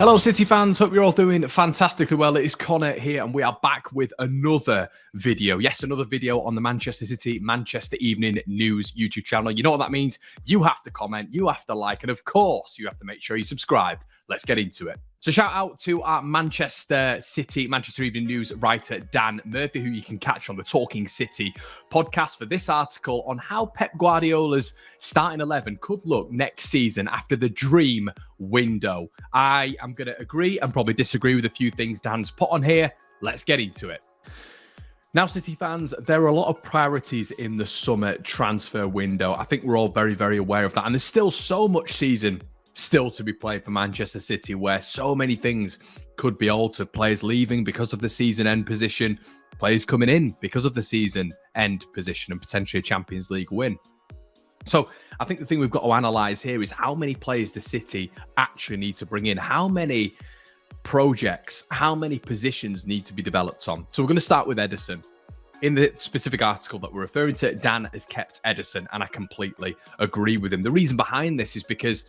Hello, City fans. Hope you're all doing fantastically well. It is Connor here, and we are back with another video. Yes, another video on the Manchester City Manchester Evening News YouTube channel. You know what that means? You have to comment, you have to like, and of course, you have to make sure you subscribe. Let's get into it. So shout out to our Manchester City, Manchester Evening News writer, Dan Murphy, who you can catch on the Talking City podcast for this article on how Pep Guardiola's starting 11 could look next season after the dream window. I am going to agree and probably disagree with a few things Dan's put on here. Let's get into it. Now, City fans, there are a lot of priorities in the summer transfer window. I think we're all very, very aware of that. And there's still so much season still to be played for Manchester City, where so many things could be altered. Players leaving because of the season end position, players coming in because of the season end position, and potentially a Champions League win. So I think the thing we've got to analyse here is how many players the City actually need to bring in, how many projects, how many positions need to be developed on. So we're going to start with Ederson. In the specific article that we're referring to, Dan has kept Ederson, and I completely agree with him. The reason behind this is because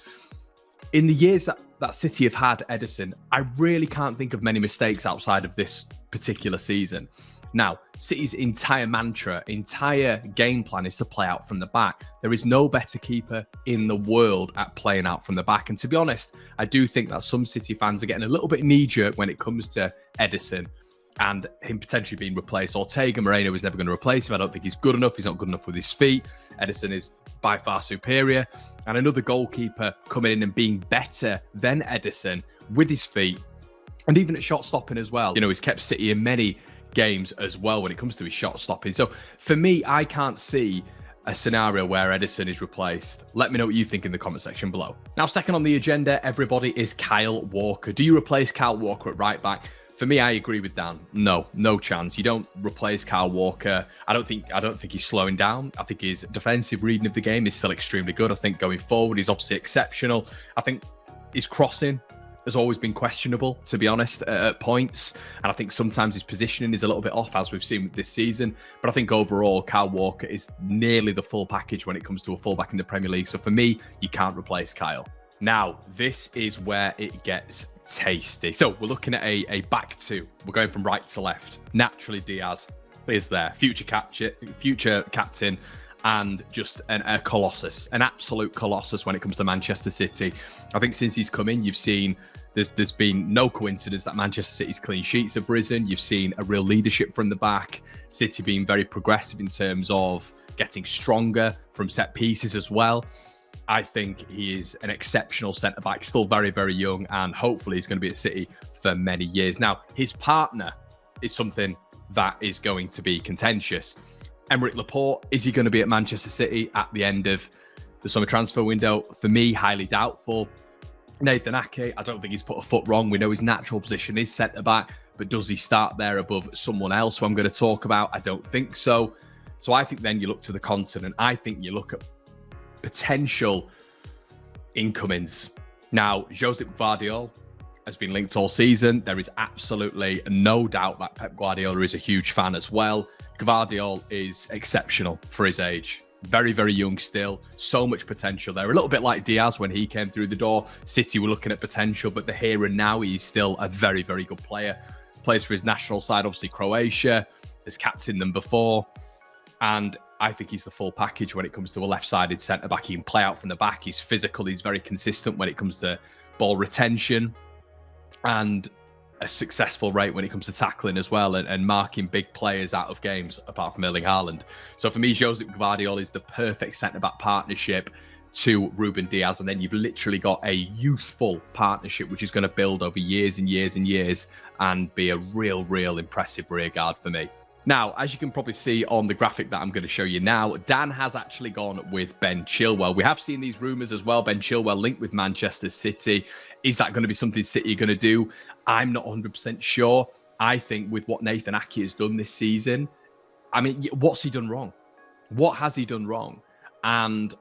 in the years that City have had Ederson, I really can't think of many mistakes outside of this particular season. Now, City's entire mantra, entire game plan is to play out from the back. There is no better keeper in the world at playing out from the back. And to be honest, I do think that some City fans are getting a little bit knee-jerk when it comes to Ederson and him potentially being replaced. Ortega Moreno is never going to replace him. I don't think he's good enough. He's not good enough with his feet. Ederson is by far superior. And another goalkeeper coming in and being better than Ederson with his feet, and even at shot stopping as well. You know, he's kept City in many games as well when it comes to his shot stopping. So for me, I can't see a scenario where Ederson is replaced. Let me know what you think in the comment section below. Now, second on the agenda, everybody, is Kyle Walker. Do you replace Kyle Walker at right back? For me, I agree with Dan. No chance. You don't replace Kyle Walker. I don't think he's slowing down. I think his defensive reading of the game is still extremely good. I think going forward, he's obviously exceptional. I think his crossing has always been questionable, to be honest, at points. And I think sometimes his positioning is a little bit off, as we've seen this season. But I think overall, Kyle Walker is nearly the full package when it comes to a fullback in the Premier League. So for me, you can't replace Kyle. Now, this is where it gets tasty. So we're looking at a back two. We're going from right to left. Naturally, Diaz is there. Future captain, and just a colossus, an absolute colossus when it comes to Manchester City. I think since he's come in, you've seen there's been no coincidence that Manchester City's clean sheets have risen. You've seen a real leadership from the back. City being very progressive in terms of getting stronger from set pieces as well. I think he is an exceptional centre-back, still very, very young, and hopefully he's going to be at City for many years. Now, his partner is something that is going to be contentious. Aymeric Laporte, is he going to be at Manchester City at the end of the summer transfer window? For me, highly doubtful. Nathan Ake, I don't think he's put a foot wrong. We know his natural position is centre-back, but does he start there above someone else who I'm going to talk about? I don't think so. So I think then you look to the continent. I think you look at potential incomings. Now, Josep Guardiola has been linked all season. There is absolutely no doubt that Pep Guardiola is a huge fan as well. Guardiola is exceptional for his age. Very, very young still. So much potential there. A little bit like Diaz when he came through the door. City were looking at potential, but the here and now, he's still a very, very good player. Plays for his national side, obviously Croatia. Has captained them before. And I think he's the full package when it comes to a left-sided centre-back. He can play out from the back. He's physical. He's very consistent when it comes to ball retention and a successful rate when it comes to tackling as well, and marking big players out of games, apart from Erling Haaland. So for me, Josep Guardiola is the perfect centre-back partnership to Ruben Diaz. And then you've literally got a youthful partnership, which is going to build over years and years and years and be a real impressive rearguard for me. Now, as you can probably see on the graphic that I'm going to show you now, Dan has actually gone with Ben Chilwell. We have seen these rumours as well. Ben Chilwell linked with Manchester City. Is that going to be something City are going to do? I'm not 100% sure. I think with what Nathan Ake has done this season, I mean, what's he done wrong? What has he done wrong? And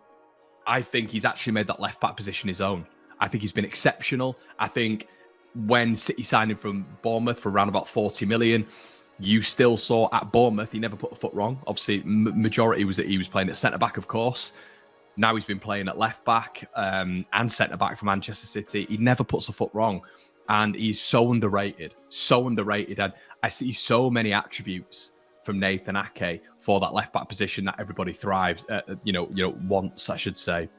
I think he's actually made that left-back position his own. I think he's been exceptional. I think when City signed him from Bournemouth for around about 40 million, you still saw at Bournemouth, he never put a foot wrong. Obviously, majority was that he was playing at centre-back, of course. Now he's been playing at left-back and centre-back for Manchester City. He never puts a foot wrong. And he's so underrated, so underrated. And I see so many attributes from Nathan Ake for that left back position that everybody thrives, wants, I should say.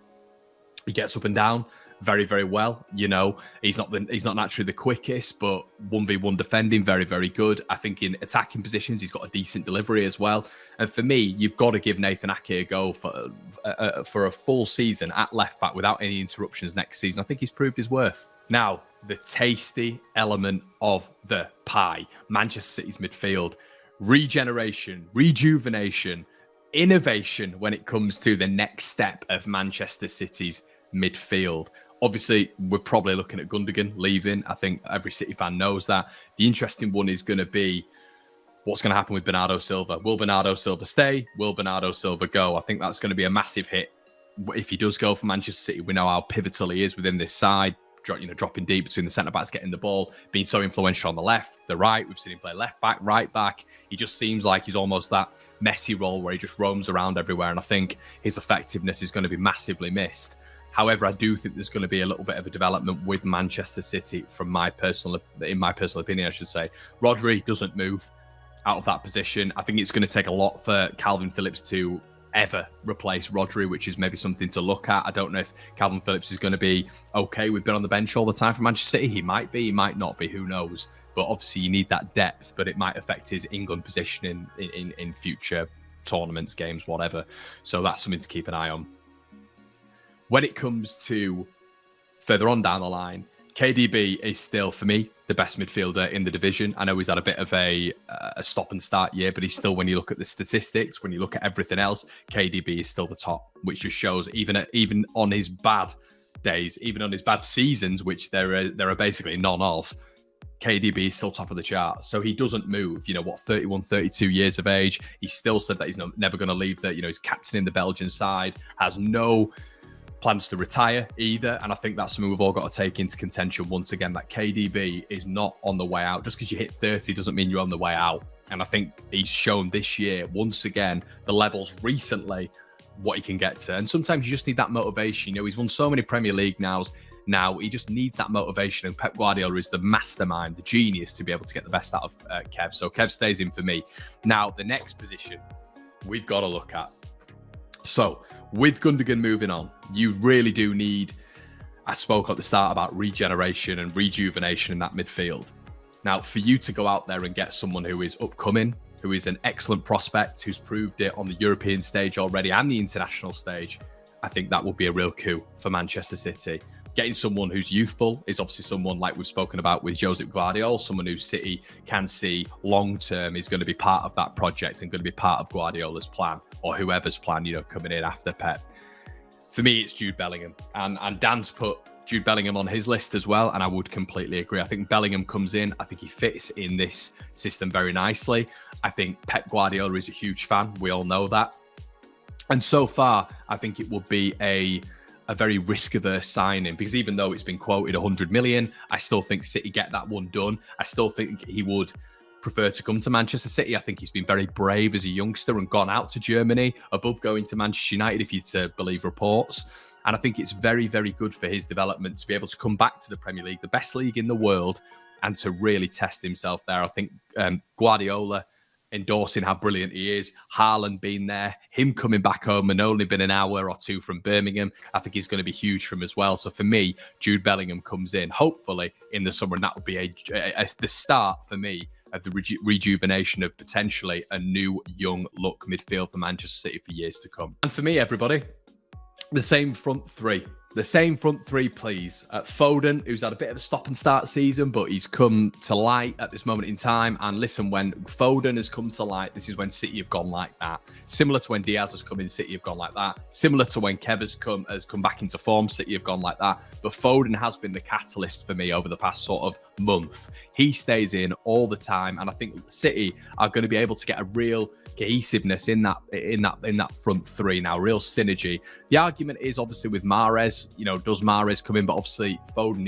He gets up and down very, very well. He's not naturally the quickest, but 1v1 defending, very, very good. I think in attacking positions, he's got a decent delivery as well. And for me, you've got to give Nathan Ake a go for a full season at left back without any interruptions next season. I think he's proved his worth. Now, the tasty element of the pie, Manchester City's midfield, regeneration, rejuvenation, innovation when it comes to the next step of Manchester City's midfield. Obviously, we're probably looking at Gundogan leaving. I think every City fan knows that. The interesting one is going to be what's going to happen with Bernardo Silva. Will Bernardo Silva stay? Will Bernardo Silva go? I think that's going to be a massive hit. If he does go for Manchester City, we know how pivotal he is within this side. Dropping deep between the centre-backs, getting the ball, being so influential on the left, the right. We've seen him play left back, right back. He just seems like he's almost that Messi role where he just roams around everywhere. And I think his effectiveness is going to be massively missed. However, I do think there's going to be a little bit of a development with Manchester City in my personal opinion, I should say. Rodri doesn't move out of that position. I think it's going to take a lot for Calvin Phillips to ever replace Rodri, which is maybe something to look at. I don't know if Calvin Phillips is going to be okay with being on the bench all the time for Manchester City. He might be, he might not be, who knows. But obviously you need that depth, but it might affect his England position in future tournaments, games, whatever. So that's something to keep an eye on. When it comes to further on down the line, KDB is still, for me, the best midfielder in the division. I know he's had a bit of a stop and start year, but he's still, when you look at the statistics, when you look at everything else, KDB is still the top, which just shows even on his bad days, even on his bad seasons, which there are basically none of, KDB is still top of the chart. So he doesn't move, 31, 32 years of age. He still said that he's never going to leave that, he's captain in the Belgian side, has no plans to retire either. And I think that's something we've all got to take into contention once again, that KDB is not on the way out. Just because you hit 30 doesn't mean you're on the way out. And I think he's shown this year, once again, the levels recently, what he can get to. And sometimes you just need that motivation. He's won so many Premier League now he just needs that motivation. And Pep Guardiola is the mastermind, the genius to be able to get the best out of Kev. So Kev stays in for me. Now, the next position we've got to look at. So, with Gundogan moving on, you really do need, I spoke at the start about regeneration and rejuvenation in that midfield. Now, for you to go out there and get someone who is upcoming, who is an excellent prospect, who's proved it on the European stage already and the international stage, I think that will be a real coup for Manchester City. Getting someone who's youthful is obviously someone like we've spoken about with Josep Guardiola, someone who City can see long-term is going to be part of that project and going to be part of Guardiola's plan or whoever's plan, coming in after Pep. For me, it's Jude Bellingham. And Dan's put Jude Bellingham on his list as well, and I would completely agree. I think Bellingham comes in. I think he fits in this system very nicely. I think Pep Guardiola is a huge fan. We all know that. And so far, I think it will be a very risk-averse signing, because even though it's been quoted 100 million, I still think City get that one done. I still think he would prefer to come to Manchester City. I think he's been very brave as a youngster and gone out to Germany above going to Manchester United, if you're to believe reports. And I think it's very, very good for his development to be able to come back to the Premier League, the best league in the world, and to really test himself there. I think Guardiola endorsing how brilliant he is, Haaland being there, him coming back home and only been an hour or two from Birmingham, I think he's going to be huge for him as well. So for me, Jude Bellingham comes in, hopefully in the summer, and that will be the start for me of the rejuvenation of potentially a new young look midfield for Manchester City for years to come. And for me, everybody, the same front three. The same front three, please. Foden, who's had a bit of a stop and start season, but he's come to light at this moment in time. And listen, when Foden has come to light, this is when City have gone like that. Similar to when Diaz has come in, City have gone like that. Similar to when Kev has come back into form, City have gone like that. But Foden has been the catalyst for me over the past sort of month. He stays in all the time, and I think City are going to be able to get a real cohesiveness in that front three now, real synergy. The argument is obviously with Mahrez. Does Mahrez come in? But obviously Foden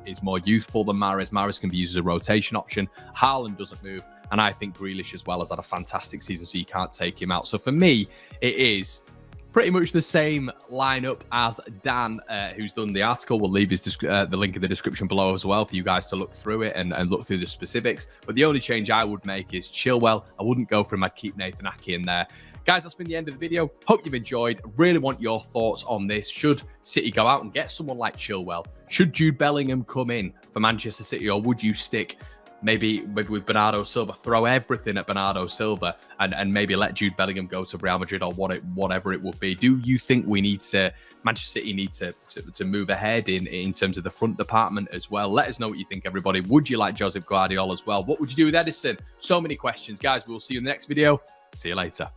is more youthful than Mahrez. Mahrez can be used as a rotation option. Haaland doesn't move, and I think Grealish as well has had a fantastic season, so you can't take him out. So for me, it is pretty much the same lineup as Dan, who's done the article. We'll leave the link in the description below as well for you guys to look through it and look through the specifics. But the only change I would make is Chilwell. I wouldn't go for him. I'd keep Nathan Ake in there. Guys, that's been the end of the video. Hope you've enjoyed. Really want your thoughts on this. Should City go out and get someone like Chilwell? Should Jude Bellingham come in for Manchester City, or would you stick maybe with Bernardo Silva, throw everything at Bernardo Silva and maybe let Jude Bellingham go to Real Madrid or whatever it would be? Do you think Manchester City need to move ahead in terms of the front department as well? Let us know what you think, everybody. Would you like Josep Guardiola as well? What would you do with Edison? So many questions. Guys, we'll see you in the next video. See you later.